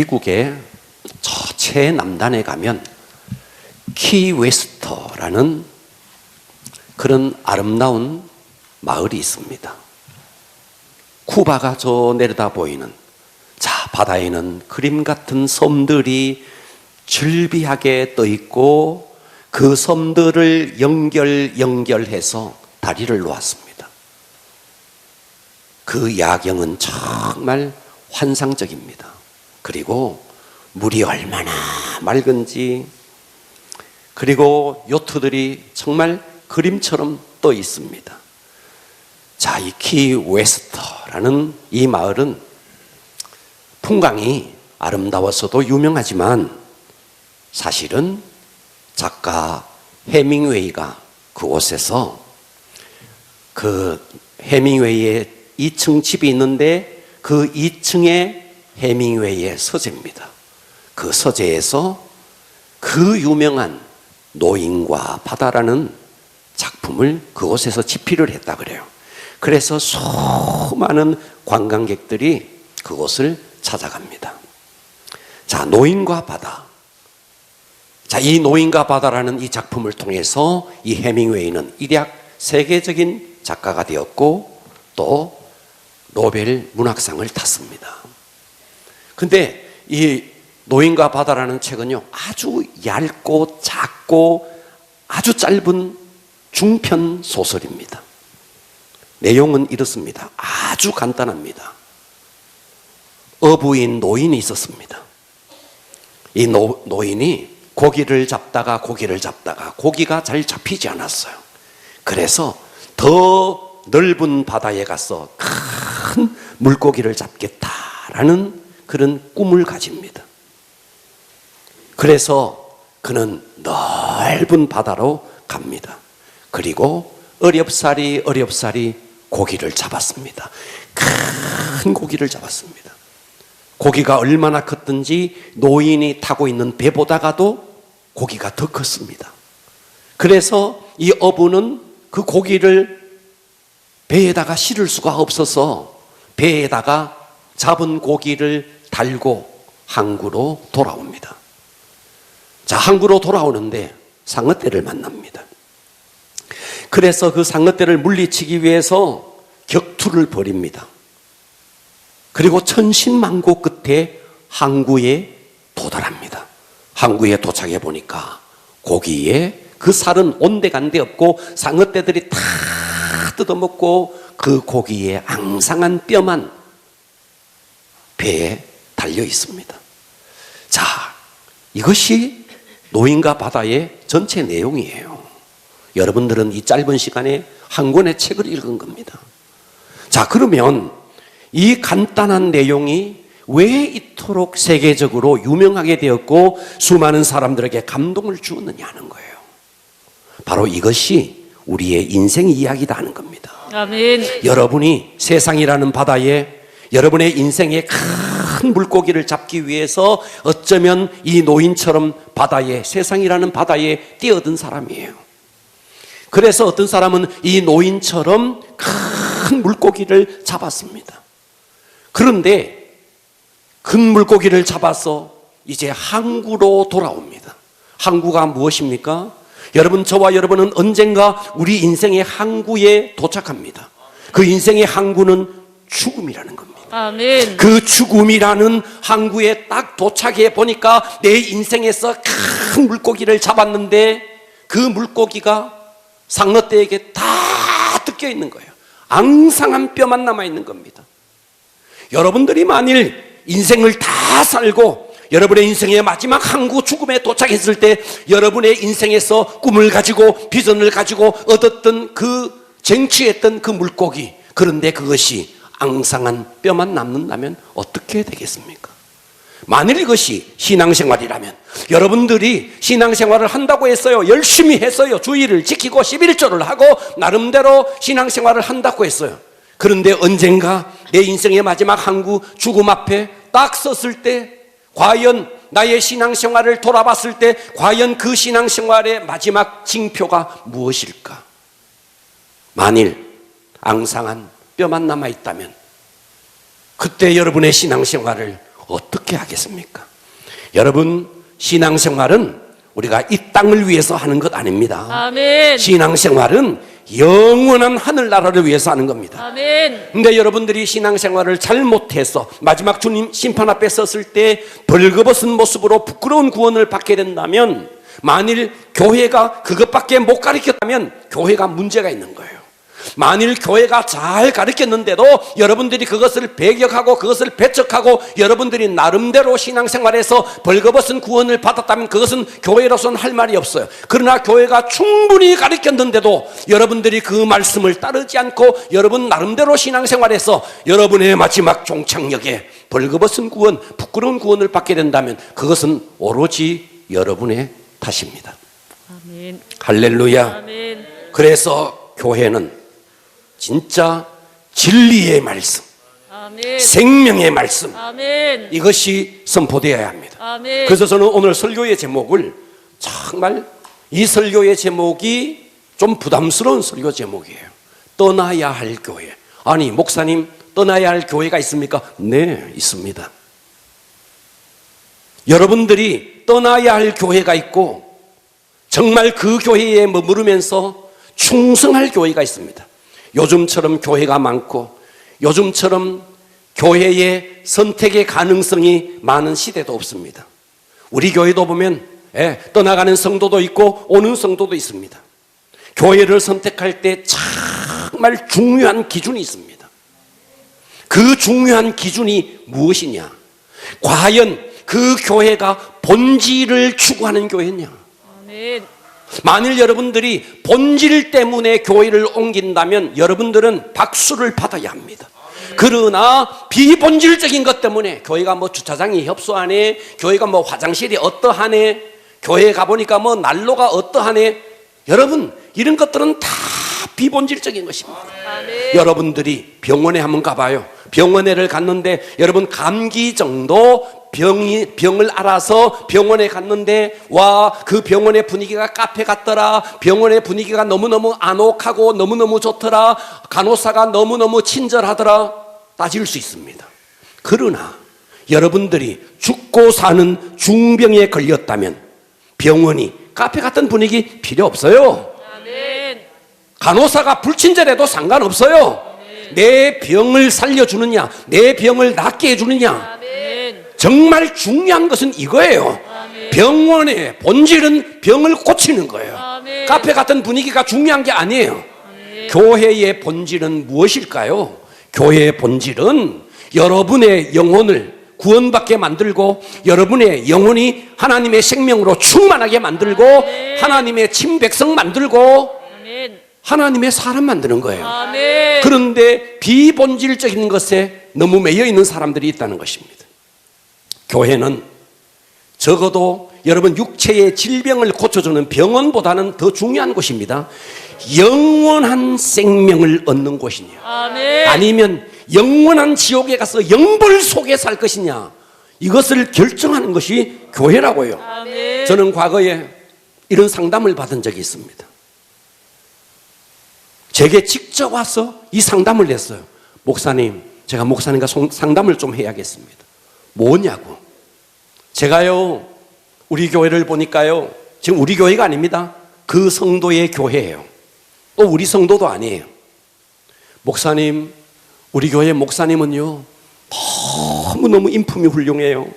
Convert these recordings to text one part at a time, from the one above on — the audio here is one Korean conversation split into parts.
미국의 저 최남단에 가면 키웨스터라는 그런 아름다운 마을이 있습니다. 쿠바가 저 내려다 보이는, 자, 바다에는 그림 같은 섬들이 즐비하게 떠 있고 그 섬들을 연결해서 다리를 놓았습니다. 그 야경은 정말 환상적입니다. 그리고 물이 얼마나 맑은지, 그리고 요트들이 정말 그림처럼 떠 있습니다. 자, 이 키웨스터라는 이 마을은 풍광이 아름다워서도 유명하지만 사실은 작가 해밍웨이가 그곳에서 그 해밍웨이의 2층 집이 있는데 그 2층에 해밍웨이의 서재입니다. 그 서재에서 그 유명한 노인과 바다라는 작품을 그곳에서 집필을 했다 그래요. 그래서 수많은 관광객들이 그곳을 찾아갑니다. 자, 노인과 바다. 자, 이 노인과 바다라는 이 작품을 통해서 이 해밍웨이는 일약 세계적인 작가가 되었고 또 노벨 문학상을 탔습니다. 근데 이 노인과 바다라는 책은요, 아주 얇고 작고 아주 짧은 중편 소설입니다. 내용은 이렇습니다. 아주 간단합니다. 어부인 노인이 있었습니다. 이 노인이 고기를 잡다가 고기가 잘 잡히지 않았어요. 그래서 더 넓은 바다에 가서 큰 물고기를 잡겠다라는 그런 꿈을 가집니다. 그래서 그는 넓은 바다로 갑니다. 그리고 어렵사리 고기를 잡았습니다. 큰 고기를 잡았습니다. 고기가 얼마나 컸든지 노인이 타고 있는 배보다가도 고기가 더 컸습니다. 그래서 이 어부는 그 고기를 배에다가 실을 수가 없어서 배에다가 잡은 고기를 달고 항구로 돌아옵니다. 자, 항구로 돌아오는데 상어떼를 만납니다. 그래서 그 상어떼를 물리치기 위해서 격투를 벌입니다. 그리고 천신만고 끝에 항구에 도달합니다. 항구에 도착해 보니까 고기에 그 살은 온데간데 없고 상어떼들이 다 뜯어먹고 그 고기에 앙상한 뼈만 배에 달려 있습니다. 자, 이것이 노인과 바다의 전체 내용이에요. 여러분들은 이 짧은 시간에 한 권의 책을 읽은 겁니다. 자, 그러면 이 간단한 내용이 왜 이토록 세계적으로 유명하게 되었고 수많은 사람들에게 감동을 주었느냐는 거예요. 바로 이것이 우리의 인생 이야기다 하는 겁니다. 아멘. 여러분이 세상이라는 바다에 여러분의 인생의 큰 물고기를 잡기 위해서 어쩌면 이 노인처럼 바다에, 세상이라는 바다에 뛰어든 사람이에요. 그래서 어떤 사람은 이 노인처럼 큰 물고기를 잡았습니다. 그런데 큰 물고기를 잡아서 이제 항구로 돌아옵니다. 항구가 무엇입니까? 여러분, 저와 여러분은 언젠가 우리 인생의 항구에 도착합니다. 그 인생의 항구는 죽음이라는 겁니다. 아멘. 그 죽음이라는 항구에 딱 도착해 보니까 내 인생에서 큰 물고기를 잡았는데 그 물고기가 상어떼에게 다 뜯겨 있는 거예요. 앙상한 뼈만 남아 있는 겁니다. 여러분들이 만일 인생을 다 살고 여러분의 인생의 마지막 항구 죽음에 도착했을 때 여러분의 인생에서 꿈을 가지고 비전을 가지고 얻었던 그 쟁취했던 그 물고기, 그런데 그것이 앙상한 뼈만 남는다면 어떻게 되겠습니까? 만일 이것이 신앙생활이라면 여러분들이 신앙생활을 한다고 했어요. 열심히 했어요. 주의를 지키고 11조를 하고 나름대로 신앙생활을 한다고 했어요. 그런데 언젠가 내 인생의 마지막 항구 죽음 앞에 딱 섰을 때 과연 나의 신앙생활을 돌아봤을 때 과연 그 신앙생활의 마지막 징표가 무엇일까? 만일 앙상한 뼈만 남아있다면 그때 여러분의 신앙생활을 어떻게 하겠습니까? 여러분, 신앙생활은 우리가 이 땅을 위해서 하는 것 아닙니다. 아멘. 신앙생활은 영원한 하늘나라를 위해서 하는 겁니다. 아멘. 근데 여러분들이 신앙생활을 잘못해서 마지막 주님 심판 앞에 섰을 때 벌거벗은 모습으로 부끄러운 구원을 받게 된다면, 만일 교회가 그것밖에 못 가르쳤다면 교회가 문제가 있는 거예요. 만일 교회가 잘 가르쳤는데도 여러분들이 그것을 배격하고 그것을 배척하고 여러분들이 나름대로 신앙생활에서 벌거벗은 구원을 받았다면 그것은 교회로서는 할 말이 없어요. 그러나 교회가 충분히 가르쳤는데도 여러분들이 그 말씀을 따르지 않고 여러분 나름대로 신앙생활에서 여러분의 마지막 종착역에 벌거벗은 구원, 부끄러운 구원을 받게 된다면 그것은 오로지 여러분의 탓입니다. 아멘. 할렐루야. 아멘. 그래서 교회는 진짜 진리의 말씀, 아멘. 생명의 말씀, 아멘. 이것이 선포되어야 합니다. 아멘. 그래서 저는 오늘 설교의 제목을, 정말 이 설교의 제목이 좀 부담스러운 설교 제목이에요. 떠나야 할 교회. 아니, 목사님, 떠나야 할 교회가 있습니까? 네, 있습니다. 여러분들이 떠나야 할 교회가 있고 정말 그 교회에 머무르면서 충성할 교회가 있습니다. 요즘처럼 교회가 많고 요즘처럼 교회의 선택의 가능성이 많은 시대도 없습니다. 우리 교회도 보면 떠나가는 성도도 있고 오는 성도도 있습니다. 교회를 선택할 때 정말 중요한 기준이 있습니다. 그 중요한 기준이 무엇이냐? 과연 그 교회가 본질을 추구하는 교회냐? 아멘. 만일 여러분들이 본질 때문에 교회를 옮긴다면 여러분들은 박수를 받아야 합니다. 그러나 비본질적인 것 때문에 교회가 뭐 주차장이 협소하네, 교회가 뭐 화장실이 어떠하네, 교회에 가보니까 뭐 난로가 어떠하네, 여러분 이런 것들은 다 비본질적인 것입니다. 아멘. 여러분들이 병원에 한번 가봐요. 병원에를 갔는데 여러분 감기 정도 병을 알아서 병원에 갔는데, 와, 그 병원의 분위기가 카페 같더라, 병원의 분위기가 너무너무 아늑하고 너무너무 좋더라, 간호사가 너무너무 친절하더라, 따질 수 있습니다. 그러나 여러분들이 죽고 사는 중병에 걸렸다면 병원이 카페 같은 분위기 필요 없어요. 아멘. 간호사가 불친절해도 상관없어요. 내 병을 살려주느냐, 내 병을 낫게 해주느냐. 아멘. 정말 중요한 것은 이거예요. 아멘. 병원의 본질은 병을 고치는 거예요. 아멘. 카페 같은 분위기가 중요한 게 아니에요. 아멘. 교회의 본질은 무엇일까요? 교회의 본질은 여러분의 영혼을 구원받게 만들고 여러분의 영혼이 하나님의 생명으로 충만하게 만들고 하나님의 친백성 만들고 아멘. 하나님의 사람 만드는 거예요. 아멘. 그런데 비본질적인 것에 너무 매여 있는 사람들이 있다는 것입니다. 교회는 적어도 여러분 육체의 질병을 고쳐주는 병원보다는 더 중요한 곳입니다. 영원한 생명을 얻는 곳이냐, 아멘. 아니면 영원한 지옥에 가서 영벌 속에 살 것이냐, 이것을 결정하는 것이 교회라고요. 아멘. 저는 과거에 이런 상담을 받은 적이 있습니다. 제게 직접 와서 이 상담을 냈어요. 목사님, 제가 목사님과 상담을 좀 해야겠습니다. 뭐냐고. 제가요, 우리 교회를 보니까요, 지금 우리 교회가 아닙니다. 그 성도의 교회예요. 또 우리 성도도 아니에요. 목사님, 우리 교회 목사님은요, 너무너무 인품이 훌륭해요.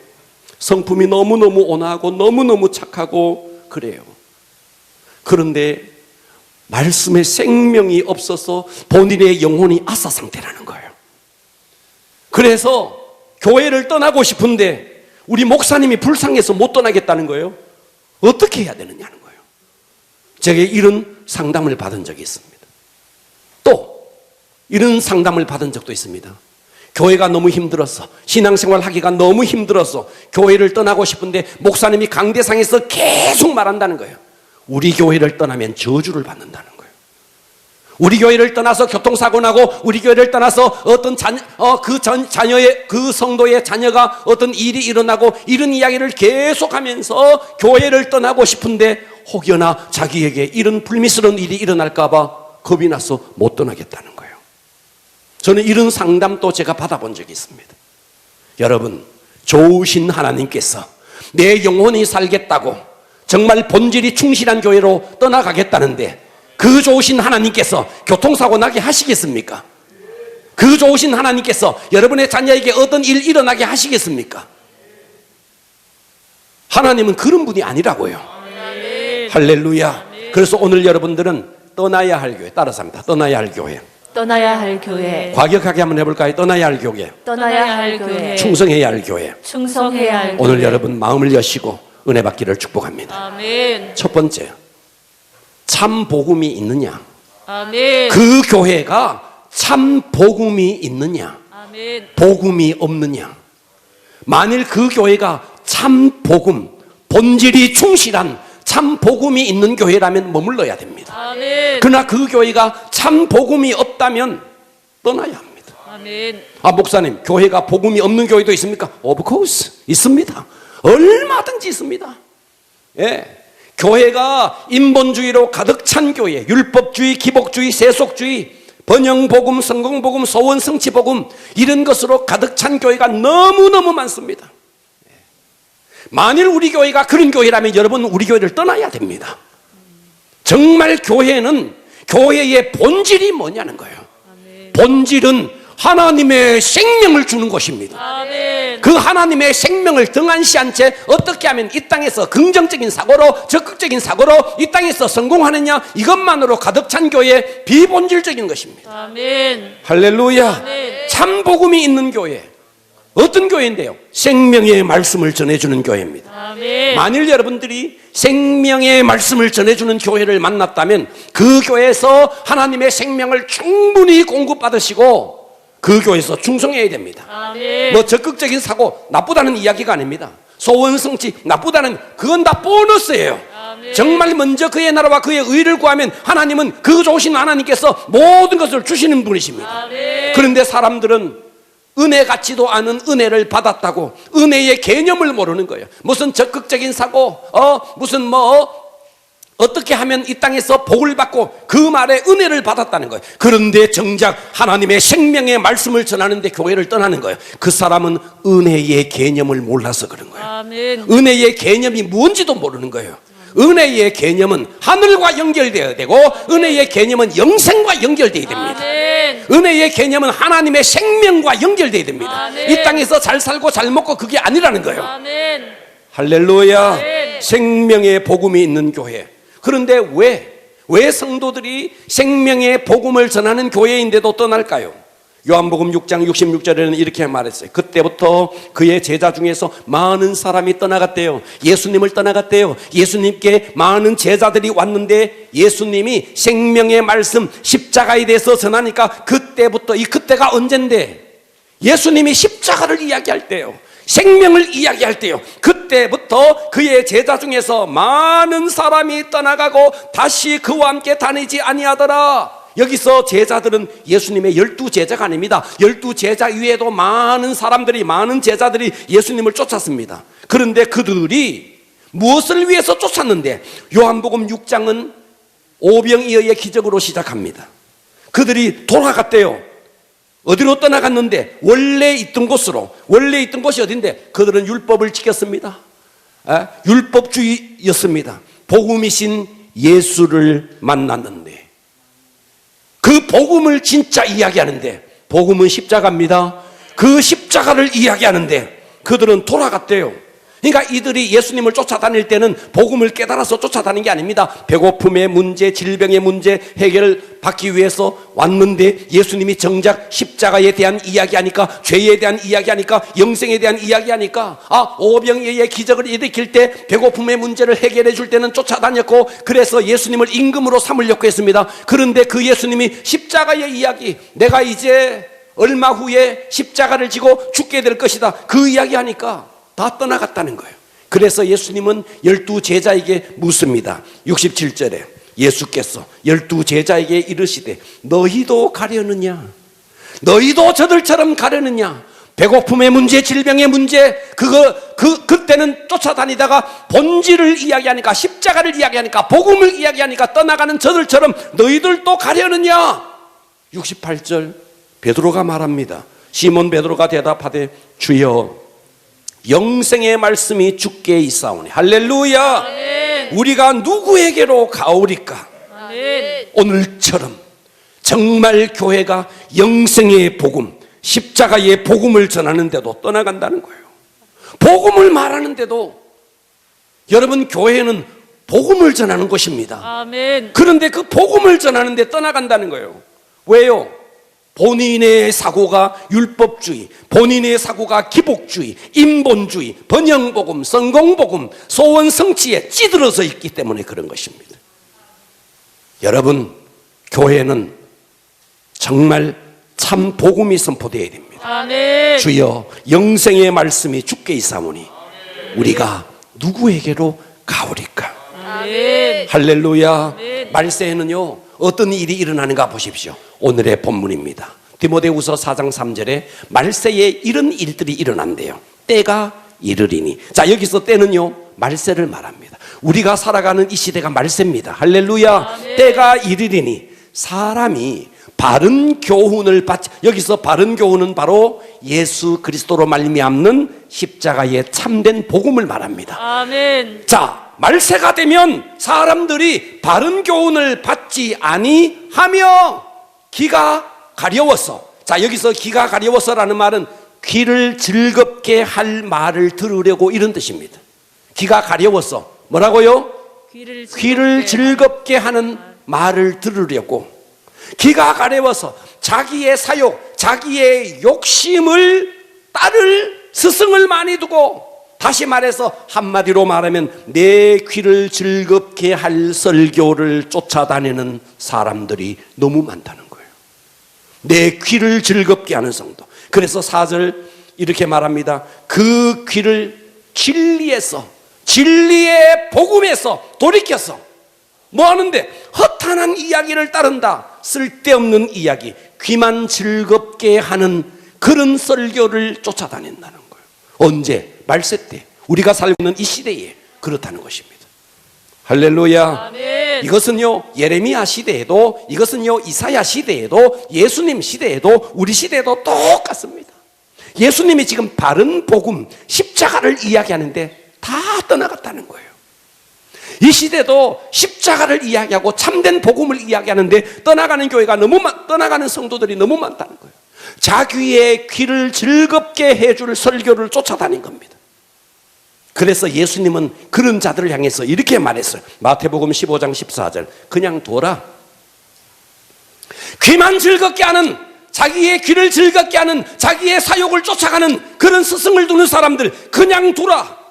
성품이 너무너무 온화하고 너무너무 착하고 그래요. 그런데 말씀에 생명이 없어서 본인의 영혼이 아사 상태라는 거예요. 그래서 교회를 떠나고 싶은데 우리 목사님이 불쌍해서 못 떠나겠다는 거예요. 어떻게 해야 되느냐는 거예요. 제가 이런 상담을 받은 적이 있습니다. 또 이런 상담을 받은 적도 있습니다. 교회가 너무 힘들어서, 신앙생활 하기가 너무 힘들어서 교회를 떠나고 싶은데 목사님이 강대상에서 계속 말한다는 거예요. 우리 교회를 떠나면 저주를 받는다는 거예요. 우리 교회를 떠나서 교통사고 나고, 우리 교회를 떠나서 어떤 자녀의, 그 성도의 자녀가 어떤 일이 일어나고, 이런 이야기를 계속하면서 교회를 떠나고 싶은데 혹여나 자기에게 이런 불미스러운 일이 일어날까봐 겁이 나서 못 떠나겠다는 거예요. 저는 이런 상담도 제가 받아본 적이 있습니다. 여러분, 좋으신 하나님께서 내 영혼이 살겠다고 정말 본질이 충실한 교회로 떠나가겠다는데 그 좋으신 하나님께서 교통사고 나게 하시겠습니까? 그 좋으신 하나님께서 여러분의 자녀에게 어떤 일 일어나게 하시겠습니까? 하나님은 그런 분이 아니라고요. 아멘. 할렐루야. 그래서 오늘 여러분들은 떠나야 할 교회, 따라서 합니다. 떠나야 할 교회. 떠나야 할 교회, 과격하게 한번 해볼까요? 떠나야 할 교회, 떠나야 할 교회, 충성해야 할 교회. 충성해야 할 오늘 교회. 여러분 마음을 여시고 은혜 받기를 축복합니다. 아멘. 첫 번째, 참 복음이 있느냐? 아멘. 그 교회가 참 복음이 있느냐? 아멘. 복음이 없느냐? 만일 그 교회가 참 복음, 본질이 충실한 참 복음이 있는 교회라면 머물러야 됩니다. 아멘. 그러나 그 교회가 참 복음이 없다면 떠나야 합니다. 아멘. 아, 목사님, 교회가 복음이 없는 교회도 있습니까? Of course, 있습니다. 얼마든지 있습니다. 예. 교회가 인본주의로 가득 찬 교회, 율법주의, 기복주의, 세속주의, 번영복음, 성공복음, 소원성취복음, 이런 것으로 가득 찬 교회가 너무너무 많습니다. 만일 우리 교회가 그런 교회라면 여러분 우리 교회를 떠나야 됩니다. 정말 교회는 교회의 본질이 뭐냐는 거예요. 본질은 하나님의 생명을 주는 것입니다. 아멘. 그 하나님의 생명을 등한시한 채 어떻게 하면 이 땅에서 긍정적인 사고로, 적극적인 사고로 이 땅에서 성공하느냐, 이것만으로 가득 찬 교회의 비본질적인 것입니다. 아멘. 할렐루야. 아멘. 참 복음이 있는 교회, 어떤 교회인데요? 생명의 말씀을 전해주는 교회입니다. 아멘. 만일 여러분들이 생명의 말씀을 전해주는 교회를 만났다면 그 교회에서 하나님의 생명을 충분히 공급받으시고 그 교회에서 충성해야 됩니다. 아멘. 뭐 적극적인 사고 나쁘다는 이야기가 아닙니다. 소원성취 나쁘다는, 그건 다 보너스예요. 아멘. 정말 먼저 그의 나라와 그의 의를 구하면 하나님은, 그 좋으신 하나님께서 모든 것을 주시는 분이십니다. 아멘. 그런데 사람들은 은혜 같지도 않은 은혜를 받았다고 은혜의 개념을 모르는 거예요. 무슨 적극적인 사고, 무슨 어떻게 하면 이 땅에서 복을 받고 그 말에 은혜를 받았다는 거예요. 그런데 정작 하나님의 생명의 말씀을 전하는데 교회를 떠나는 거예요. 그 사람은 은혜의 개념을 몰라서 그런 거예요. 아멘. 은혜의 개념이 뭔지도 모르는 거예요. 은혜의 개념은 하늘과 연결되어야 되고 은혜의 개념은 영생과 연결되어야 됩니다. 아멘. 은혜의 개념은 하나님의 생명과 연결되어야 됩니다. 아멘. 이 땅에서 잘 살고 잘 먹고 그게 아니라는 거예요. 아멘. 할렐루야. 아멘. 생명의 복음이 있는 교회. 그런데 왜 성도들이 생명의 복음을 전하는 교회인데도 떠날까요? 요한복음 6장 66절에는 이렇게 말했어요. 그때부터 그의 제자 중에서 많은 사람이 떠나갔대요. 예수님을 떠나갔대요. 예수님께 많은 제자들이 왔는데 예수님이 생명의 말씀, 십자가에 대해서 전하니까 그때부터, 이 그때가 언젠데 예수님이 십자가를 이야기할 때요, 생명을 이야기할 때요, 그때부터 그의 제자 중에서 많은 사람이 떠나가고 다시 그와 함께 다니지 아니하더라. 여기서 제자들은 예수님의 12제자가 아닙니다. 12제자 이외에도 많은 사람들이, 많은 제자들이 예수님을 쫓았습니다. 그런데 그들이 무엇을 위해서 쫓았는데, 요한복음 6장은 오병이어의 기적으로 시작합니다. 그들이 돌아갔대요. 어디로 떠나갔는데? 원래 있던 곳으로. 원래 있던 곳이 어딘데? 그들은 율법을 지켰습니다. 율법주의였습니다. 복음이신 예수를 만났는데, 그 복음을 진짜 이야기하는데, 복음은 십자가입니다. 그 십자가를 이야기하는데 그들은 돌아갔대요. 그러니까 이들이 예수님을 쫓아다닐 때는 복음을 깨달아서 쫓아다닌 게 아닙니다. 배고픔의 문제, 질병의 문제 해결받기 위해서 왔는데 예수님이 정작 십자가에 대한 이야기하니까, 죄에 대한 이야기하니까, 영생에 대한 이야기하니까, 오병이어의 기적을 일으킬 때 배고픔의 문제를 해결해 줄 때는 쫓아다녔고, 그래서 예수님을 임금으로 삼으려고 했습니다. 그런데 그 예수님이 십자가의 이야기, 내가 이제 얼마 후에 십자가를 지고 죽게 될 것이다, 그 이야기하니까 다 떠나갔다는 거예요. 그래서 예수님은 12제자에게 묻습니다. 67절에 예수께서 12제자에게 이르시되 너희도 가려느냐? 너희도 저들처럼 가려느냐? 배고픔의 문제, 질병의 문제, 그때는 쫓아다니다가 본질을 이야기하니까, 십자가를 이야기하니까, 복음을 이야기하니까 떠나가는 저들처럼 너희들도 가려느냐? 68절 베드로가 말합니다. 시몬 베드로가 대답하되 주여 영생의 말씀이 주께 있사오니. 할렐루야. 아멘. 우리가 누구에게로 가오리까? 아멘. 오늘처럼 정말 교회가 영생의 복음, 십자가의 복음을 전하는데도 떠나간다는 거예요. 복음을 말하는데도 여러분, 교회는 복음을 전하는 곳입니다. 아멘. 그런데 그 복음을 전하는데 떠나간다는 거예요. 왜요? 본인의 사고가 율법주의, 본인의 사고가 기복주의, 인본주의, 번영복음, 성공복음, 소원성취에 찌들어서 있기 때문에 그런 것입니다. 여러분, 교회는 정말 참 복음이 선포되어야 됩니다. 아멘. 주여, 영생의 말씀이 주께 있사오니 우리가 누구에게로 가오리까? 아멘. 할렐루야. 아멘. 말세에는요, 어떤 일이 일어나는가 보십시오. 오늘의 본문입니다. 디모데후서 4장 3절에 말세에 이런 일들이 일어난대요. 때가 이르리니. 자, 여기서 때는요, 말세를 말합니다. 우리가 살아가는 이 시대가 말세입니다. 할렐루야. 아멘. 때가 이르리니 사람이 바른 교훈을 받지. 여기서 바른 교훈은 바로 예수 그리스도로 말미암는 십자가의 참된 복음을 말합니다. 아멘. 자, 말세가 되면 사람들이 바른 교훈을 받지 아니하며 귀가 가려워서. 자, 여기서 귀가 가려워서라는 말은 귀를 즐겁게 할 말을 들으려고 이런 뜻입니다. 귀가 가려워서 뭐라고요? 귀를 즐겁게 하는 말을 들으려고. 귀가 가려워서 자기의 사욕, 자기의 욕심을 따를 스승을 많이 두고, 다시 말해서 한마디로 말하면 내 귀를 즐겁게 할 설교를 쫓아다니는 사람들이 너무 많다는 거예요. 내 귀를 즐겁게 하는 성도. 그래서 4절 이렇게 말합니다. 그 귀를 진리에서, 진리의 복음에서 돌이켜서 뭐 하는데? 허탄한 이야기를 따른다. 쓸데없는 이야기, 귀만 즐겁게 하는 그런 설교를 쫓아다닌다는 거예요. 언제? 말세 때, 우리가 살고 있는 이 시대에 그렇다는 것입니다. 할렐루야. 아멘. 이것은요, 예레미야 시대에도, 이것은요, 이사야 시대에도, 예수님 시대에도, 우리 시대에도 똑같습니다. 예수님이 지금 바른 복음, 십자가를 이야기하는데 다 떠나갔다는 거예요. 이 시대도 십자가를 이야기하고 참된 복음을 이야기하는데 떠나가는 교회가 떠나가는 성도들이 너무 많다는 거예요. 자기의 귀를 즐겁게 해줄 설교를 쫓아다닌 겁니다. 그래서 예수님은 그런 자들을 향해서 이렇게 말했어요. 마태복음 15장 14절. 그냥 둬라. 귀만 즐겁게 하는, 자기의 귀를 즐겁게 하는, 자기의 사욕을 쫓아가는 그런 스승을 두는 사람들 그냥 두라.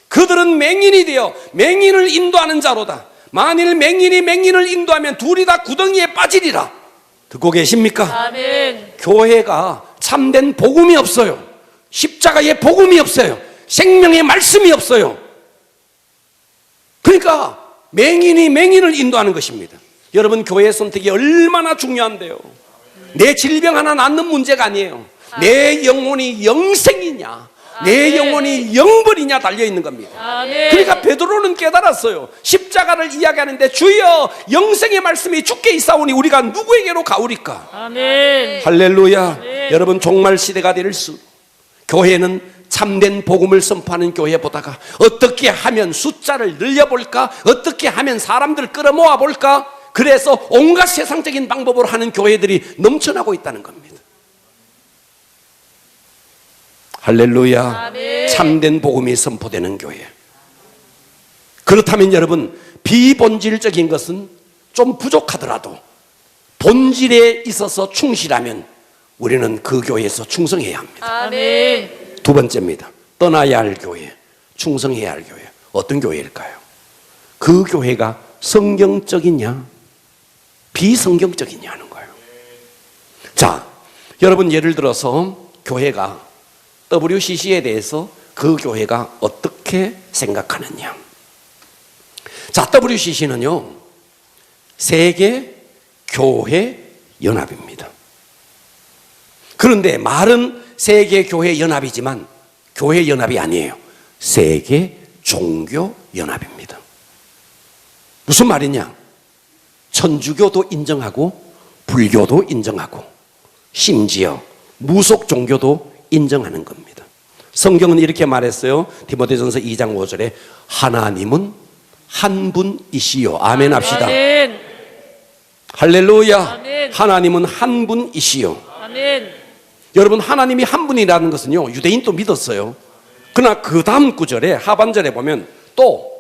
그들은 맹인이 되어 맹인을 인도하는 자로다. 만일 맹인이 맹인을 인도하면 둘이 다 구덩이에 빠지리라. 듣고 계십니까? 아멘. 교회가 참된 복음이 없어요. 십자가의 복음이 없어요. 생명의 말씀이 없어요. 그러니까 맹인이 맹인을 인도하는 것입니다. 여러분, 교회 선택이 얼마나 중요한데요. 내 질병 하나 낫는 문제가 아니에요. 내 영혼이 영생이냐, 내 영혼이 영벌이냐 달려있는 겁니다. 아멘. 그러니까 베드로는 깨달았어요. 십자가를 이야기하는데 주여, 영생의 말씀이 주께 있사오니 우리가 누구에게로 가오리까? 아멘. 할렐루야. 여러분, 종말 시대가 될수록 교회는 참된 복음을 선포하는 교회보다가 어떻게 하면 숫자를 늘려볼까, 어떻게 하면 사람들을 끌어모아 볼까, 그래서 온갖 세상적인 방법으로 하는 교회들이 넘쳐나고 있다는 겁니다. 할렐루야. 아멘. 참된 복음이 선포되는 교회. 그렇다면 여러분, 비본질적인 것은 좀 부족하더라도 본질에 있어서 충실하면 우리는 그 교회에서 충성해야 합니다. 아멘. 두 번째입니다. 떠나야 할 교회, 충성해야 할 교회. 어떤 교회일까요? 그 교회가 성경적이냐, 비성경적이냐 하는 거예요. 자, 여러분, 예를 들어서 교회가 WCC에 대해서 그 교회가 어떻게 생각하느냐. 자, WCC는요, 세계 교회 연합입니다. 그런데 말은 세계 교회 연합이지만 교회 연합이 아니에요. 세계 종교 연합입니다. 무슨 말이냐? 천주교도 인정하고 불교도 인정하고 심지어 무속 종교도 인정하는 겁니다. 성경은 이렇게 말했어요. 디모데전서 2장 5절에 하나님은 한 분이시요. 아멘 합시다. 아멘. 할렐루야. 아멘. 하나님은 한 분이시요. 아멘. 여러분, 하나님이 한 분이라는 것은요, 유대인도 믿었어요. 그러나 그 다음 구절에 하반절에 보면 또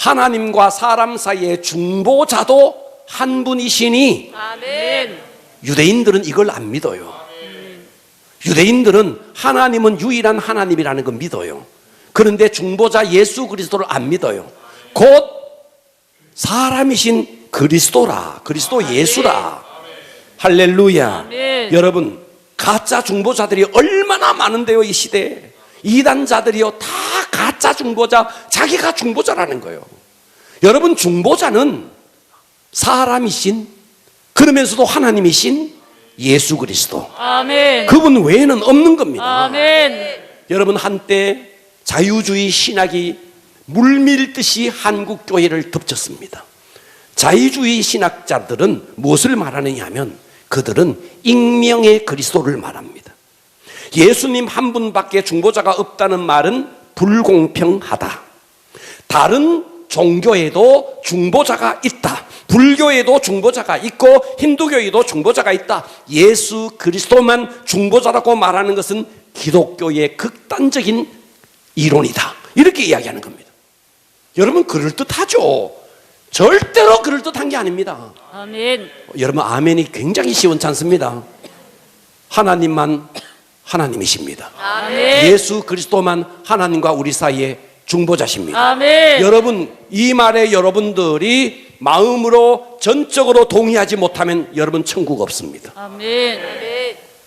하나님과 사람 사이의 중보자도 한 분이시니, 아멘. 유대인들은 이걸 안 믿어요. 유대인들은 하나님은 유일한 하나님이라는 걸 믿어요. 그런데 중보자 예수 그리스도를 안 믿어요. 곧 사람이신 그리스도라, 그리스도 예수라. 할렐루야. 아멘. 여러분, 가짜 중보자들이 얼마나 많은데요, 이 시대에. 이단자들이요, 다 가짜 중보자, 자기가 중보자라는 거예요. 여러분, 중보자는 사람이신, 그러면서도 하나님이신 예수 그리스도, 아멘. 그분 외에는 없는 겁니다. 아멘. 여러분, 한때 자유주의 신학이 물밀듯이 한국 교회를 덮쳤습니다. 자유주의 신학자들은 무엇을 말하느냐 하면 그들은 익명의 그리스도를 말합니다. 예수님 한 분밖에 중보자가 없다는 말은 불공평하다. 다른 종교에도 중보자가 있다. 불교에도 중보자가 있고 힌두교에도 중보자가 있다. 예수 그리스도만 중보자라고 말하는 것은 기독교의 극단적인 이론이다. 이렇게 이야기하는 겁니다. 여러분, 그럴듯하죠. 절대로 그럴듯한 게 아닙니다. 아멘. 여러분, 아멘이 굉장히 시원치 않습니다. 하나님만 하나님이십니다. 아멘. 예수 그리스도만 하나님과 우리 사이에 중보자십니다. 아멘. 여러분, 이 말에 여러분들이 마음으로 전적으로 동의하지 못하면 여러분 천국 없습니다. 아멘.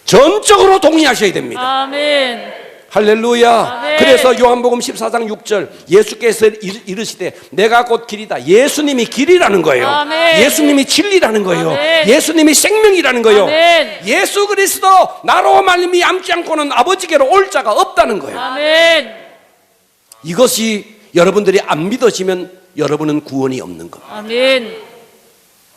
전적으로 동의하셔야 됩니다. 아멘. 할렐루야. 아멘. 그래서 요한복음 14장 6절 예수께서 이르시되 내가 곧 길이다. 예수님이 길이라는 거예요. 아멘. 예수님이 진리라는 거예요. 아멘. 예수님이 생명이라는 거예요. 아멘. 예수 그리스도 나로 말미암지 않고는 아버지께로 올 자가 없다는 거예요. 아멘. 이것이 여러분들이 안 믿어지면 여러분은 구원이 없는 겁니다. 아멘.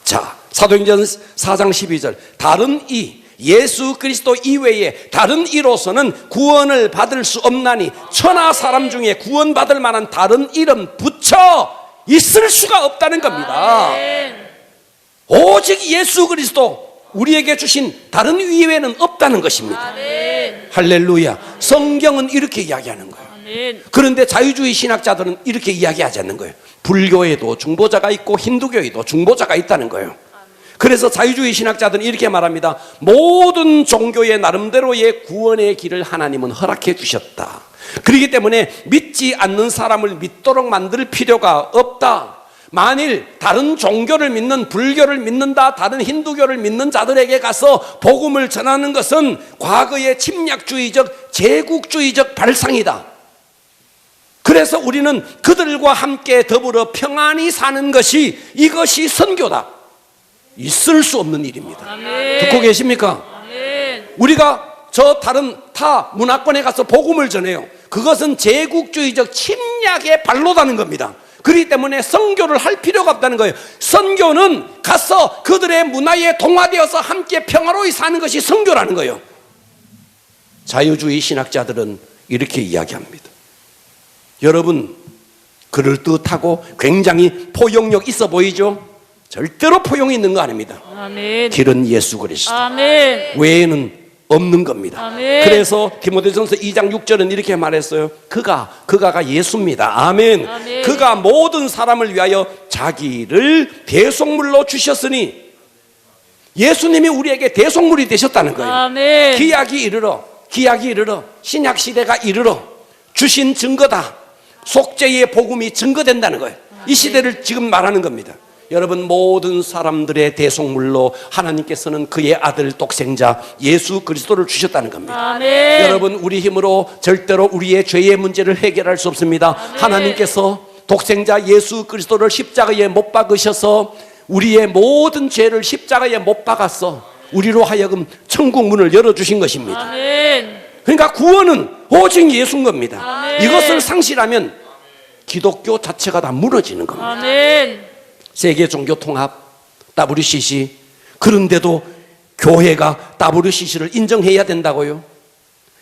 자, 사도행전 4장 12절 다른 이 예수 그리스도 이외에 다른 이로서는 구원을 받을 수 없나니 천하 사람 중에 구원받을 만한 다른 이름 붙여 있을 수가 없다는 겁니다. 아멘. 오직 예수 그리스도 우리에게 주신 다른 이외에는 없다는 것입니다. 아멘. 할렐루야. 성경은 이렇게 이야기하는 거예요. 아멘. 그런데 자유주의 신학자들은 이렇게 이야기하지 않는 거예요. 불교에도 중보자가 있고 힌두교에도 중보자가 있다는 거예요. 그래서 자유주의 신학자들은 이렇게 말합니다. 모든 종교의 나름대로의 구원의 길을 하나님은 허락해 주셨다. 그렇기 때문에 믿지 않는 사람을 믿도록 만들 필요가 없다. 만일 다른 종교를 믿는, 불교를 믿는다, 다른 힌두교를 믿는 자들에게 가서 복음을 전하는 것은 과거의 침략주의적, 제국주의적 발상이다. 그래서 우리는 그들과 함께 더불어 평안히 사는 것이, 이것이 선교다. 있을 수 없는 일입니다. 아멘. 듣고 계십니까? 아멘. 우리가 저 다른 타 문화권에 가서 복음을 전해요. 그것은 제국주의적 침략의 발로다는 겁니다. 그렇기 때문에 선교를 할 필요가 없다는 거예요. 선교는 가서 그들의 문화에 동화되어서 함께 평화로이 사는 것이 선교라는 거예요. 자유주의 신학자들은 이렇게 이야기합니다. 여러분, 그럴듯하고 굉장히 포용력 있어 보이죠? 절대로 포용이 있는 거 아닙니다. 아멘. 길은 예수 그리스도 아멘. 외에는 없는 겁니다. 아멘. 그래서 디모데전서 2장 6절은 이렇게 말했어요. 그가가 예수입니다. 아멘. 아멘. 그가 모든 사람을 위하여 자기를 대속물로 주셨으니, 예수님이 우리에게 대속물이 되셨다는 거예요. 아멘. 기약이 이르러 신약 시대가 이르러 주신 증거다. 속죄의 복음이 증거된다는 거예요. 이 시대를 지금 말하는 겁니다. 여러분, 모든 사람들의 대속물로 하나님께서는 그의 아들 독생자 예수 그리스도를 주셨다는 겁니다. 아멘. 여러분, 우리 힘으로 절대로 우리의 죄의 문제를 해결할 수 없습니다. 아멘. 하나님께서 독생자 예수 그리스도를 십자가에 못 박으셔서 우리의 모든 죄를 십자가에 못 박았어 우리로 하여금 천국 문을 열어주신 것입니다. 아멘. 그러니까 구원은 오직 예수인 겁니다. 아멘. 이것을 상실하면 기독교 자체가 다 무너지는 겁니다. 아멘. 세계 종교 통합 WCC, 그런데도 교회가 WCC를 인정해야 된다고요?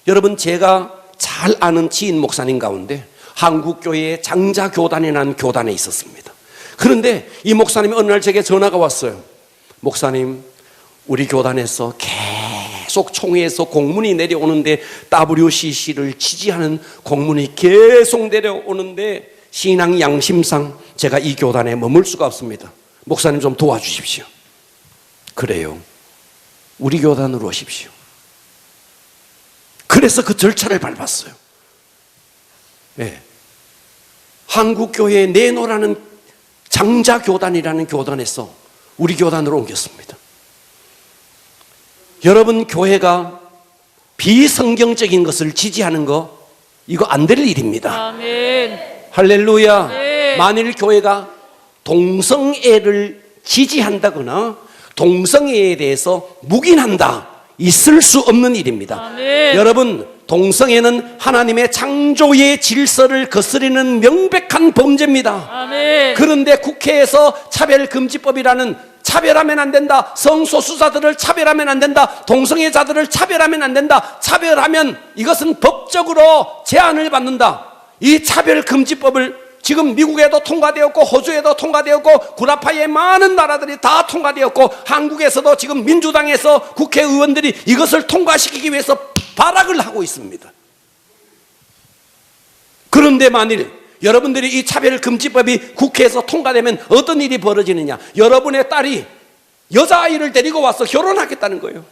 여러분, 제가 잘 아는 지인 목사님 가운데 한국교회의 장자교단이라는 교단에 있었습니다. 그런데 이 목사님이 어느 날 제게 전화가 왔어요. 목사님, 우리 교단에서 계속 총회에서 공문이 내려오는데 WCC를 지지하는 공문이 계속 내려오는데 신앙 양심상 제가 이 교단에 머물 수가 없습니다. 목사님 좀 도와주십시오. 그래요. 우리 교단으로 오십시오. 그래서 그 절차를 밟았어요. 네. 한국교회에 내노라는 장자교단이라는 교단에서 우리 교단으로 옮겼습니다. 여러분, 교회가 비성경적인 것을 지지하는 거 이거 안 될 일입니다. 아멘. 할렐루야. 네. 만일 교회가 동성애를 지지한다거나 동성애에 대해서 묵인한다, 있을 수 없는 일입니다. 아멘. 여러분, 동성애는 하나님의 창조의 질서를 거스르는 명백한 범죄입니다. 아멘. 그런데 국회에서 차별금지법이라는 차별하면 안 된다, 성소수자들을 차별하면 안 된다, 동성애자들을 차별하면 안 된다, 차별하면 이것은 법적으로 제한을 받는다. 이 차별금지법을 지금 미국에도 통과되었고 호주에도 통과되었고 구라파의 많은 나라들이 다 통과되었고 한국에서도 지금 민주당에서 국회의원들이 이것을 통과시키기 위해서 발악을 하고 있습니다. 그런데 만일 여러분들이 이 차별금지법이 국회에서 통과되면 어떤 일이 벌어지느냐? 여러분의 딸이 여자아이를 데리고 와서 결혼하겠다는 거예요.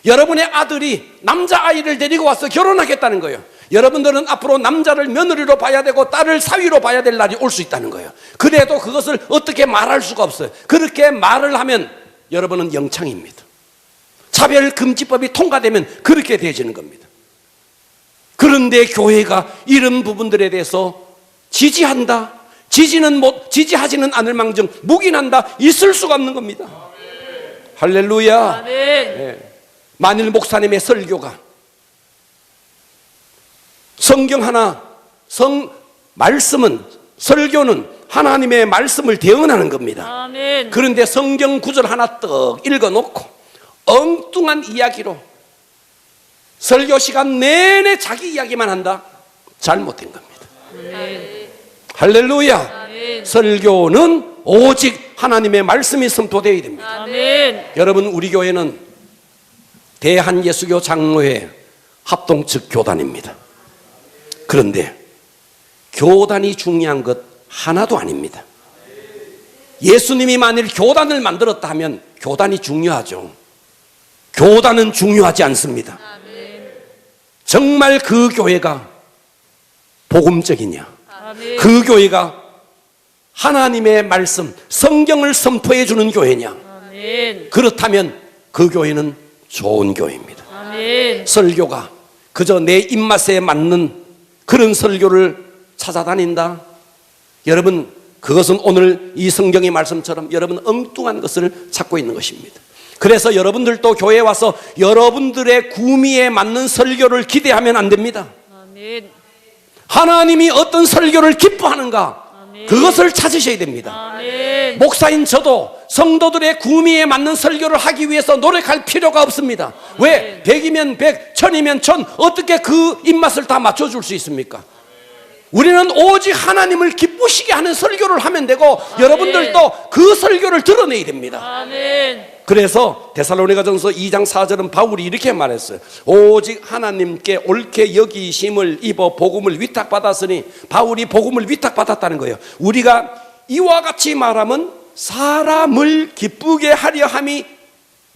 여러분의 아들이 남자아이를 데리고 와서 결혼하겠다는 거예요. 여러분들은 앞으로 남자를 며느리로 봐야 되고 딸을 사위로 봐야 될 날이 올 수 있다는 거예요. 그래도 그것을 어떻게 말할 수가 없어요. 그렇게 말을 하면 여러분은 영창입니다. 차별금지법이 통과되면 그렇게 되어지는 겁니다. 그런데 교회가 이런 부분들에 대해서 지지한다, 지지하지는 않을 망정 묵인한다, 있을 수가 없는 겁니다. 할렐루야. 아멘. 네. 만일 목사님의 설교가 성경 하나, 말씀은, 설교는 하나님의 말씀을 대언하는 겁니다. 아멘. 그런데 성경 구절 하나 떡 읽어놓고 엉뚱한 이야기로 설교 시간 내내 자기 이야기만 한다? 잘못된 겁니다. 아멘. 할렐루야. 아멘. 설교는 오직 하나님의 말씀이 선포되어야 됩니다. 아멘. 여러분, 우리 교회는 대한예수교 장로회 합동 측 교단입니다. 그런데 교단이 중요한 것 하나도 아닙니다. 예수님이 만일 교단을 만들었다 하면 교단이 중요하죠. 교단은 중요하지 않습니다. 정말 그 교회가 복음적이냐, 아멘. 그 교회가 하나님의 말씀, 성경을 선포해 주는 교회냐, 아멘. 그렇다면 그 교회는 좋은 교회입니다. 아멘. 설교가 그저 내 입맛에 맞는 그런 설교를 찾아다닌다? 여러분, 그것은 오늘 이 성경의 말씀처럼 여러분 엉뚱한 것을 찾고 있는 것입니다. 그래서 여러분들도 교회에 와서 여러분들의 구미에 맞는 설교를 기대하면 안 됩니다. 아멘. 하나님이 어떤 설교를 기뻐하는가, 아멘. 그것을 찾으셔야 됩니다. 아멘. 목사인 저도 성도들의 구미에 맞는 설교를 하기 위해서 노력할 필요가 없습니다. 왜? 100이면 100, 1000이면 1000, 어떻게 그 입맛을 다 맞춰줄 수 있습니까? 우리는 오직 하나님을 기쁘시게 하는 설교를 하면 되고, 여러분들도 그 설교를 드러내야 됩니다. 아멘. 그래서 데살로니가전서 2장 4절은 바울이 이렇게 말했어요. 오직 하나님께 옳게 여기심을 입어 복음을 위탁받았으니, 바울이 복음을 위탁받았다는 거예요. 우리가 이와 같이 말하면 사람을 기쁘게 하려 함이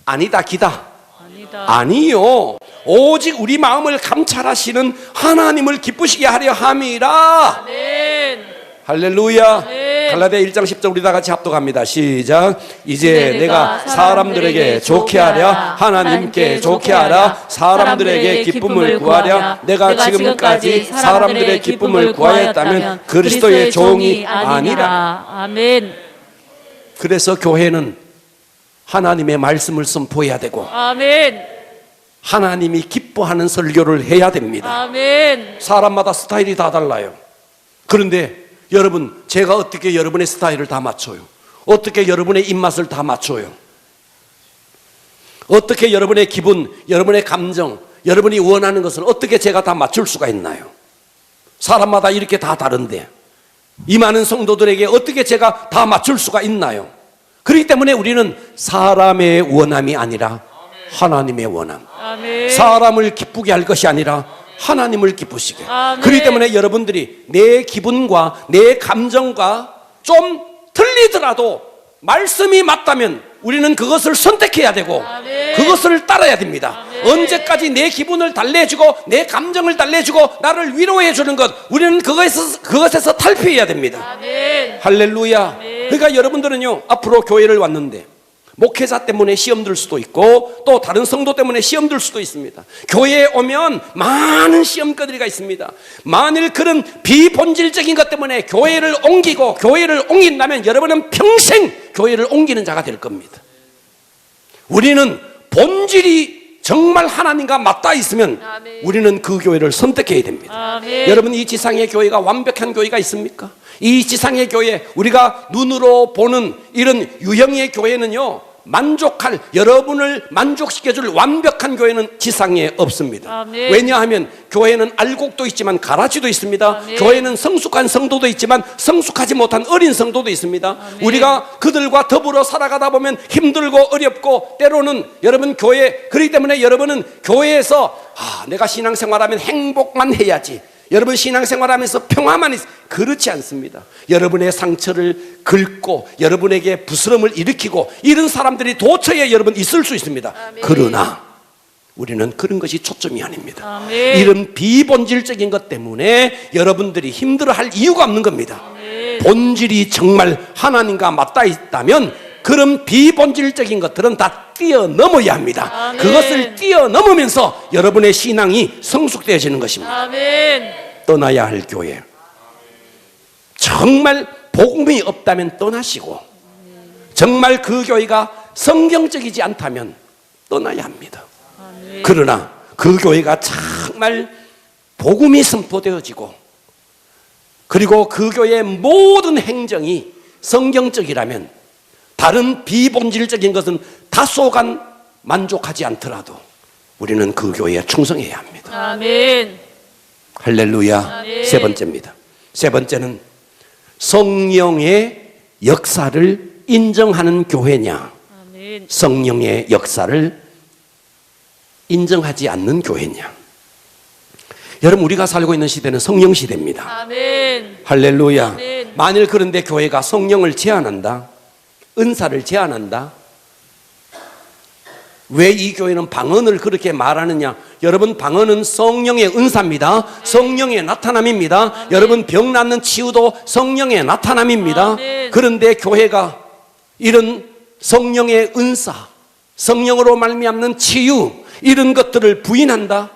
아니다, 기다. 아니다. 아니요, 오직 우리 마음을 감찰하시는 하나님을 기쁘시게 하려 함이라. 아멘. 할렐루야. 네. 갈라디아 1장 10절 우리 다 같이 합독합니다. 시작. 이제 내가 사람들에게 좋게 하랴, 하나님께 좋게 하랴, 사람들에게 기쁨을 구하랴. 내가 지금까지 사람들의 기쁨을 구하였다면 그리스도의 종이 아니라. 아멘. 그래서 교회는 하나님의 말씀을 선포해야 되고 아멘. 하나님이 기뻐하는 설교를 해야 됩니다. 아멘. 사람마다 스타일이 다 달라요. 그런데 여러분, 제가 어떻게 여러분의 스타일을 다 맞춰요? 어떻게 여러분의 입맛을 다 맞춰요? 어떻게 여러분의 기분, 여러분의 감정, 여러분이 원하는 것을 어떻게 제가 다 맞출 수가 있나요? 사람마다 이렇게 다 다른데 이 많은 성도들에게 어떻게 제가 다 맞출 수가 있나요? 그렇기 때문에 우리는 사람의 원함이 아니라 하나님의 원함, 아멘. 사람을 기쁘게 할 것이 아니라 하나님을 기쁘시게. 아멘. 그렇기 때문에 여러분들이 내 기분과 내 감정과 좀 틀리더라도 말씀이 맞다면 우리는 그것을 선택해야 되고 아멘. 그것을 따라야 됩니다. 아멘. 언제까지 내 기분을 달래주고 내 감정을 달래주고 나를 위로해 주는 것, 우리는 그것에서 탈피해야 됩니다. 아멘. 할렐루야. 아멘. 그러니까 여러분들은요, 앞으로 교회를 왔는데 목회자 때문에 시험 들 수도 있고 또 다른 성도 때문에 시험 들 수도 있습니다. 교회에 오면 많은 시험거리가 있습니다. 만일 그런 비본질적인 것 때문에 교회를 옮긴다면 여러분은 평생 교회를 옮기는 자가 될 겁니다. 우리는 본질이 정말 하나님과 맞닿아 있으면 아멘. 우리는 그 교회를 선택해야 됩니다. 아멘. 여러분, 이 지상의 교회가 완벽한 교회가 있습니까? 이 지상의 교회, 우리가 눈으로 보는 이런 유형의 교회는요, 여러분을 만족시켜줄 완벽한 교회는 지상에 없습니다. 아멘. 왜냐하면 교회는 알곡도 있지만 가라지도 있습니다. 아멘. 교회는 성숙한 성도도 있지만 성숙하지 못한 어린 성도도 있습니다. 아멘. 우리가 그들과 더불어 살아가다 보면 힘들고 어렵고 때로는 여러분 그렇기 때문에 여러분은 교회에서 내가 신앙생활하면 행복만 해야지, 여러분 신앙생활하면서 평화만 그렇지 않습니다. 여러분의 상처를 긁고 여러분에게 부스럼을 일으키고 이런 사람들이 도처에 여러분 있을 수 있습니다. 아멘. 그러나 우리는 그런 것이 초점이 아닙니다. 아멘. 이런 비본질적인 것 때문에 여러분들이 힘들어할 이유가 없는 겁니다. 아멘. 본질이 정말 하나님과 맞닿아 있다면 그런 비본질적인 것들은 다 뛰어넘어야 합니다. 아멘. 그것을 뛰어넘으면서 여러분의 신앙이 성숙되어지는 것입니다. 아멘. 떠나야 할 교회, 정말 복음이 없다면 떠나시고 정말 그 교회가 성경적이지 않다면 떠나야 합니다. 아멘. 그러나 그 교회가 정말 복음이 선포되어지고 그리고 그 교회의 모든 행정이 성경적이라면 다른 비본질적인 것은 다소간 만족하지 않더라도 우리는 그 교회에 충성해야 합니다. 아멘. 할렐루야. 아멘. 세 번째입니다. 세 번째는 성령의 역사를 인정하는 교회냐, 아멘. 성령의 역사를 인정하지 않는 교회냐. 여러분, 우리가 살고 있는 시대는 성령 시대입니다. 아멘. 할렐루야. 아멘. 만일 그런데 교회가 성령을 제한한다, 은사를 제한한다, 왜 이 교회는 방언을 그렇게 말하느냐? 여러분, 방언은 성령의 은사입니다. 성령의 나타남입니다. 여러분, 병 낫는 치유도 성령의 나타남입니다. 아멘. 그런데 교회가 이런 성령의 은사, 성령으로 말미암는 치유, 이런 것들을 부인한다?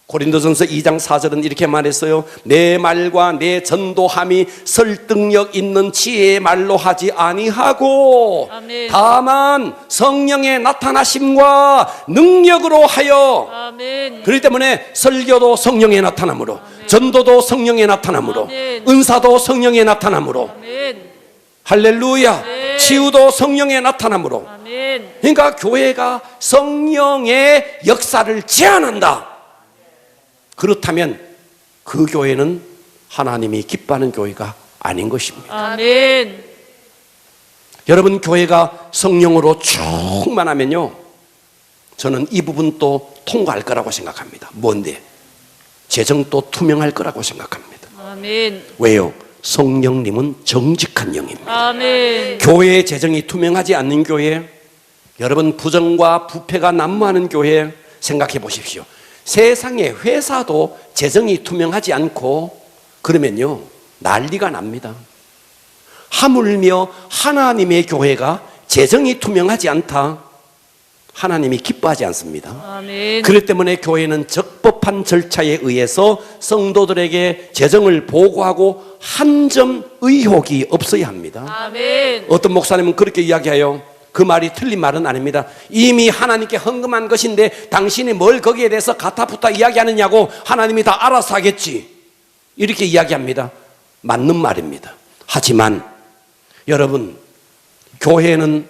고린도전서 2장 4절은 이렇게 말했어요. 내 말과 내 전도함이 설득력 있는 지혜의 말로 하지 아니하고 아멘. 다만 성령의 나타나심과 능력으로 하여. 아멘. 그렇기 때문에 설교도 성령의 나타남으로, 전도도 성령의 나타남으로, 아멘. 은사도 성령의 나타남으로, 아멘. 할렐루야, 아멘. 치유도 성령의 나타남으로. 아멘. 그러니까 교회가 성령의 역사를 제한한다. 그렇다면 그 교회는 하나님이 기뻐하는 교회가 아닌 것입니다. 아멘. 여러분, 교회가 성령으로 충만하면요, 저는 이 부분도 통과할 거라고 생각합니다. 뭔데? 재정도 투명할 거라고 생각합니다. 아멘. 왜요? 성령님은 정직한 영입니다. 아멘. 교회의 재정이 투명하지 않는 교회, 여러분 부정과 부패가 난무하는 교회 생각해 보십시오. 세상의 회사도 재정이 투명하지 않고 그러면요, 난리가 납니다. 하물며 하나님의 교회가 재정이 투명하지 않다, 하나님이 기뻐하지 않습니다. 아멘. 그렇기 때문에 교회는 적법한 절차에 의해서 성도들에게 재정을 보고하고 한 점 의혹이 없어야 합니다. 아멘. 어떤 목사님은 그렇게 이야기해요. 그 말이 틀린 말은 아닙니다. 이미 하나님께 헌금한 것인데 당신이 뭘 거기에 대해서 가타부타 이야기하느냐고, 하나님이 다 알아서 하겠지, 이렇게 이야기합니다. 맞는 말입니다. 하지만 여러분, 교회는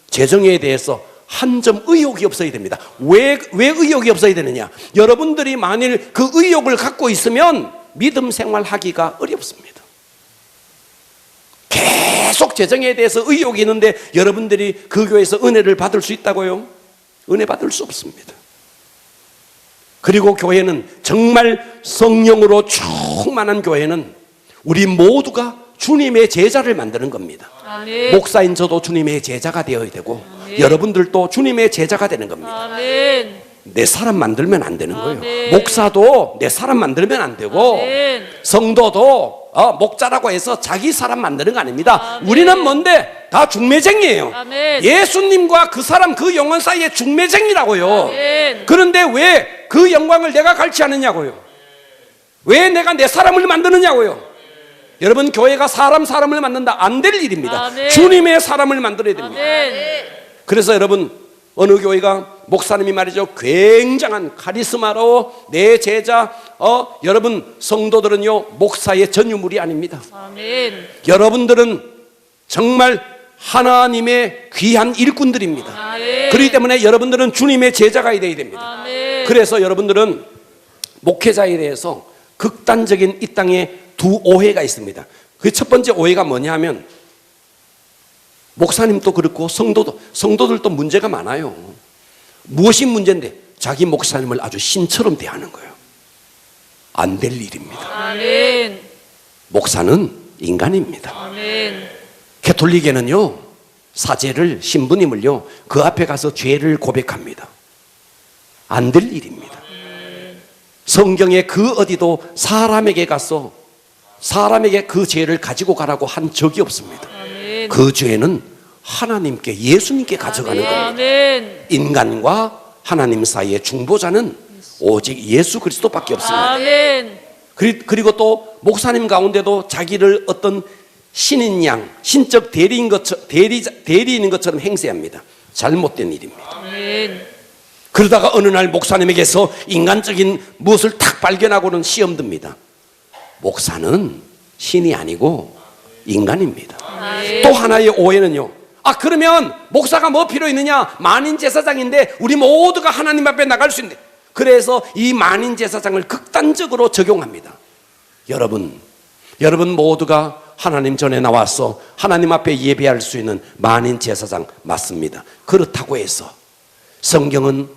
재정에 대해서 한 점 의욕이 없어야 됩니다. 왜 의욕이 없어야 되느냐? 여러분들이 만일 그 의욕을 갖고 있으면 믿음 생활하기가 어렵습니다. 계속 재정에 대해서 의욕이 있는데 여러분들이 그 교회에서 은혜를 받을 수 있다고요? 은혜 받을 수 없습니다. 그리고 교회는 정말 성령으로 충만한 교회는 우리 모두가 주님의 제자를 만드는 겁니다. 아멘. 목사인 저도 주님의 제자가 되어야 되고 여러분들도 주님의 제자가 되는 겁니다. 아멘. 내 사람 만들면 안 되는 거예요. 아멘. 목사도 내 사람 만들면 안 되고 아멘. 성도도 목자라고 해서 자기 사람 만드는 거 아닙니다. 아멘. 우리는 뭔데? 다 중매쟁이에요. 아멘. 예수님과 그 사람 그 영혼 사이에 중매쟁이라고요. 아멘. 그런데 왜 그 영광을 내가 갈취 않느냐고요? 왜 내가 내 사람을 만드느냐고요? 여러분, 교회가 사람을 만든다 안 될 일입니다. 아멘. 주님의 사람을 만들어야 됩니다. 아멘. 그래서 여러분, 어느 교회가 목사님이 말이죠, 굉장한 카리스마로 내 제자, 여러분 성도들은요 목사의 전유물이 아닙니다. 아멘. 여러분들은 정말 하나님의 귀한 일꾼들입니다. 아멘. 그렇기 때문에 여러분들은 주님의 제자가 되어야 됩니다. 아멘. 그래서 여러분들은 목회자에 대해서 극단적인 이 땅에 두 오해가 있습니다. 그 첫 번째 오해가 뭐냐면, 목사님도 그렇고 성도들도 문제가 많아요. 무엇이 문제인데? 자기 목사님을 아주 신처럼 대하는 거예요. 안 될 일입니다. 아멘. 목사는 인간입니다. 아멘. 가톨릭에는요 사제를, 신부님을요 그 앞에 가서 죄를 고백합니다. 안 될 일입니다. 성경에 그 어디도 사람에게 가서 사람에게 그 죄를 가지고 가라고 한 적이 없습니다. 아멘. 그 죄는 하나님께, 예수님께 가져가는 겁니다. 아멘. 인간과 하나님 사이의 중보자는 오직 예수 그리스도밖에 없습니다. 아멘. 그리고 또 목사님 가운데도 자기를 어떤 신인 양, 신적 대리인 것처럼 행세합니다. 잘못된 일입니다. 아멘. 그러다가 어느 날 목사님에게서 인간적인 무엇을 탁 발견하고는 시험 듭니다. 목사는 신이 아니고 인간입니다. 아멘. 또 하나의 오해는요, 그러면 목사가 뭐 필요 있느냐? 만인 제사장인데 우리 모두가 하나님 앞에 나갈 수 있는데, 그래서 이 만인 제사장을 극단적으로 적용합니다. 여러분 모두가 하나님 전에 나와서 하나님 앞에 예배할 수 있는 만인 제사장 맞습니다. 그렇다고 해서 성경은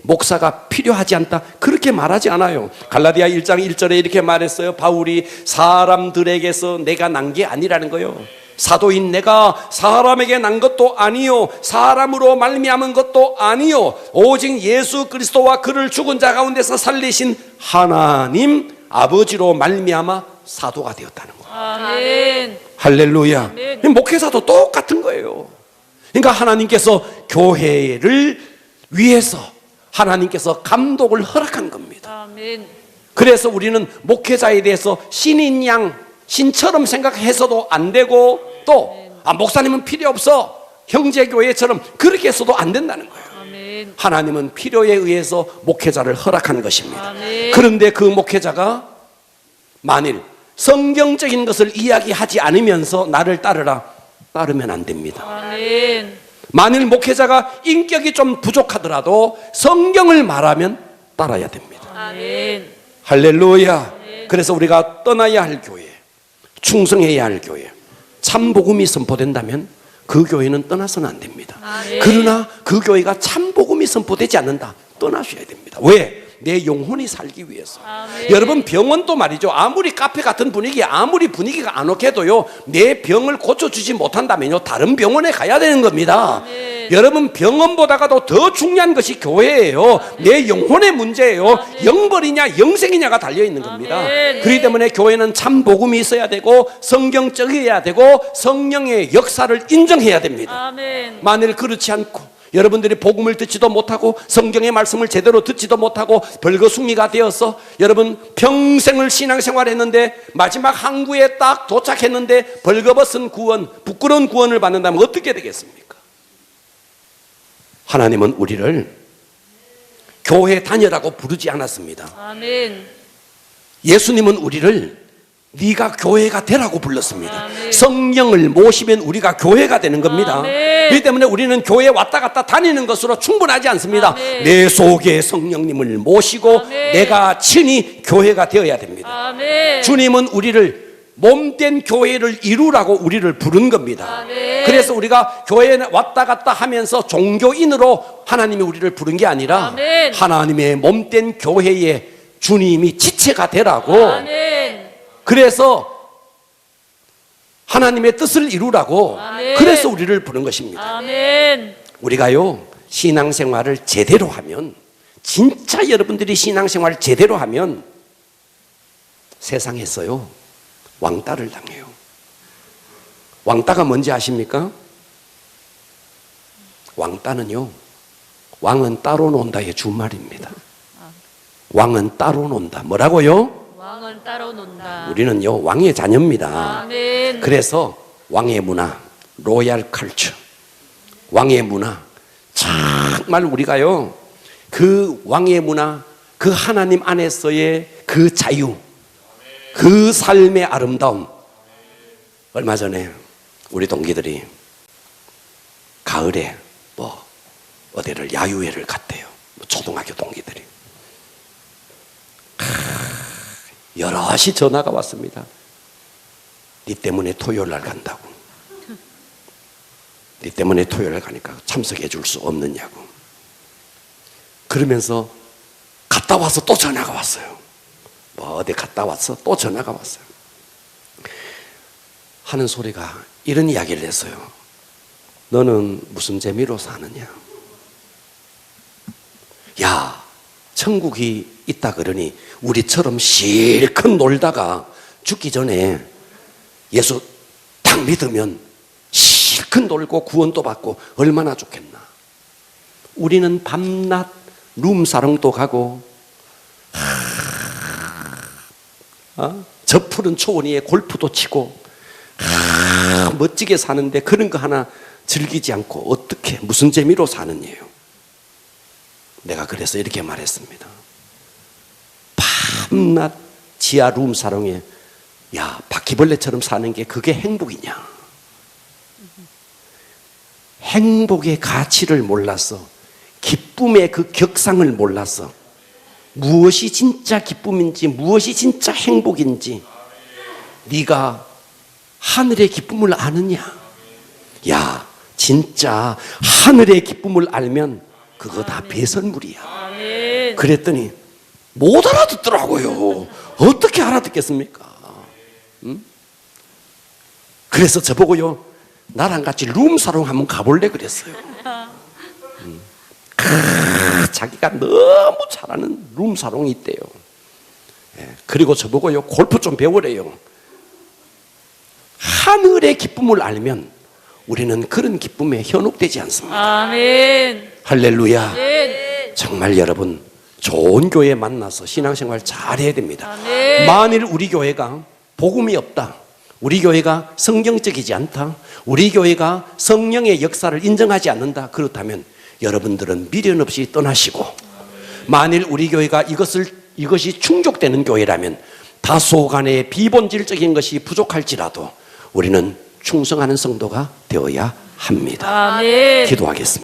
목사가 필요하지 않다 그렇게 말하지 않아요. 갈라디아 1장 1절에 이렇게 말했어요. 바울이 사람들에게서 내가 난 게 아니라는 거예요. 사도인 내가 사람에게 난 것도 아니요 사람으로 말미암은 것도 아니요 오직 예수 그리스도와 그를 죽은 자 가운데서 살리신 하나님 아버지로 말미암아 사도가 되었다는 거예요. 아멘. 할렐루야. 아멘. 목회자도 똑같은 거예요. 그러니까 하나님께서 교회를 위해서 하나님께서 감독을 허락한 겁니다. 아멘. 그래서 우리는 목회자에 대해서 신인 양, 신처럼 생각해서도 안 되고, 또 목사님은 필요 없어, 형제교회처럼 그렇게 해서도 안 된다는 거예요. 아멘. 하나님은 필요에 의해서 목회자를 허락한 것입니다. 아멘. 그런데 그 목회자가 만일 성경적인 것을 이야기하지 않으면서 나를 따르면 안 됩니다. 아멘. 만일 목회자가 인격이 좀 부족하더라도 성경을 말하면 따라야 됩니다. 아멘. 할렐루야. 그래서 우리가 떠나야 할 교회, 충성해야 할 교회, 참 복음이 선포된다면 그 교회는 떠나서는 안 됩니다. 아멘. 그러나 그 교회가 참 복음이 선포되지 않는다, 떠나셔야 됩니다. 왜? 내 영혼이 살기 위해서. 아멘. 여러분, 병원도 말이죠, 아무리 카페 같은 분위기, 아무리 분위기가 안 오게도요, 내 병을 고쳐주지 못한다면요 다른 병원에 가야 되는 겁니다. 아멘. 여러분, 병원보다가도 더 중요한 것이 교회예요. 내 영혼의 문제예요. 영벌이냐 영생이냐가 달려있는 겁니다. 아멘. 그렇기 때문에 교회는 참 복음이 있어야 되고 성경적이어야 되고 성령의 역사를 인정해야 됩니다. 아멘. 만일 그렇지 않고 여러분들이 복음을 듣지도 못하고 성경의 말씀을 제대로 듣지도 못하고 벌거숭이가 되어서 여러분 평생을 신앙생활했는데 마지막 항구에 딱 도착했는데 벌거벗은 구원, 부끄러운 구원을 받는다면 어떻게 되겠습니까? 하나님은 우리를 교회 다녀라고 부르지 않았습니다. 아멘. 예수님은 우리를 네가 교회가 되라고 불렀습니다. 아멘. 성령을 모시면 우리가 교회가 되는 겁니다. 아멘. 그렇기 때문에 우리는 교회 왔다 갔다 다니는 것으로 충분하지 않습니다. 아멘. 내 속에 성령님을 모시고 아멘. 내가 친히 교회가 되어야 됩니다. 아멘. 주님은 우리를 몸된 교회를 이루라고 우리를 부른 겁니다. 아멘. 그래서 우리가 교회에 왔다 갔다 하면서 종교인으로 하나님이 우리를 부른 게 아니라 아멘. 하나님의 몸된 교회에 주님이 지체가 되라고, 아멘. 그래서 하나님의 뜻을 이루라고, 아멘. 그래서 우리를 부른 것입니다. 아멘. 우리가요, 신앙생활을 제대로 하면, 진짜 여러분들이 신앙생활을 제대로 하면 세상에서요 왕따를 당해요. 왕따가 뭔지 아십니까? 왕따는요, 왕은 따로 논다의 주말입니다. 왕은 따로 논다. 뭐라고요? 왕은 따로 논다. 우리는요 왕의 자녀입니다. 아멘. 그래서 왕의 문화, 로얄 컬처, 왕의 문화, 정말 우리가요 그 왕의 문화, 그 하나님 안에서의 그 자유, 그 삶의 아름다움. 얼마 전에 우리 동기들이 가을에 뭐 어디를 야유회를 갔대요. 초등학교 동기들이. 여럿이 전화가 왔습니다. 네 때문에 토요일 날 간다고. 네 때문에 토요일 날 가니까 참석해 줄 수 없느냐고. 그러면서 갔다 와서 또 전화가 왔어요. 뭐 어디 갔다 와서 또 전화가 왔어요. 하는 소리가 이런 이야기를 했어요. 너는 무슨 재미로 사느냐? 야, 천국이 있다 그러니 우리처럼 실컷 놀다가 죽기 전에 예수 딱 믿으면 실컷 놀고 구원도 받고 얼마나 좋겠나. 우리는 밤낮 룸사롱도 가고 저 푸른 초원 위에 골프도 치고 멋지게 사는데 그런 거 하나 즐기지 않고 어떻게 무슨 재미로 사느냐요. 내가 그래서 이렇게 말했습니다. 밤낮 지하 룸사롱에 야 바퀴벌레처럼 사는 게 그게 행복이냐. 행복의 가치를 몰라서, 기쁨의 그 격상을 몰라서, 무엇이 진짜 기쁨인지 무엇이 진짜 행복인지 네가 하늘의 기쁨을 아느냐. 야 진짜 하늘의 기쁨을 알면 그거 다 배설물이야. 아멘. 그랬더니 못 알아듣더라고요. 어떻게 알아듣겠습니까? 그래서 저보고요 나랑 같이 룸사롱 한번 가볼래 그랬어요. 자기가 너무 잘하는 룸사롱이 있대요. 그리고 저보고요 골프 좀 배우래요. 하늘의 기쁨을 알면 우리는 그런 기쁨에 현혹되지 않습니다. 아멘. 할렐루야. 아멘. 정말 여러분 좋은 교회 만나서 신앙생활 잘해야 됩니다. 아멘. 만일 우리 교회가 복음이 없다, 우리 교회가 성경적이지 않다, 우리 교회가 성령의 역사를 인정하지 않는다, 그렇다면 여러분들은 미련 없이 떠나시고, 만일 우리 교회가 이것이 충족되는 교회라면 다소 간의 비본질적인 것이 부족할지라도 우리는 충성하는 성도가 되어야 합니다. 아멘. 기도하겠습니다.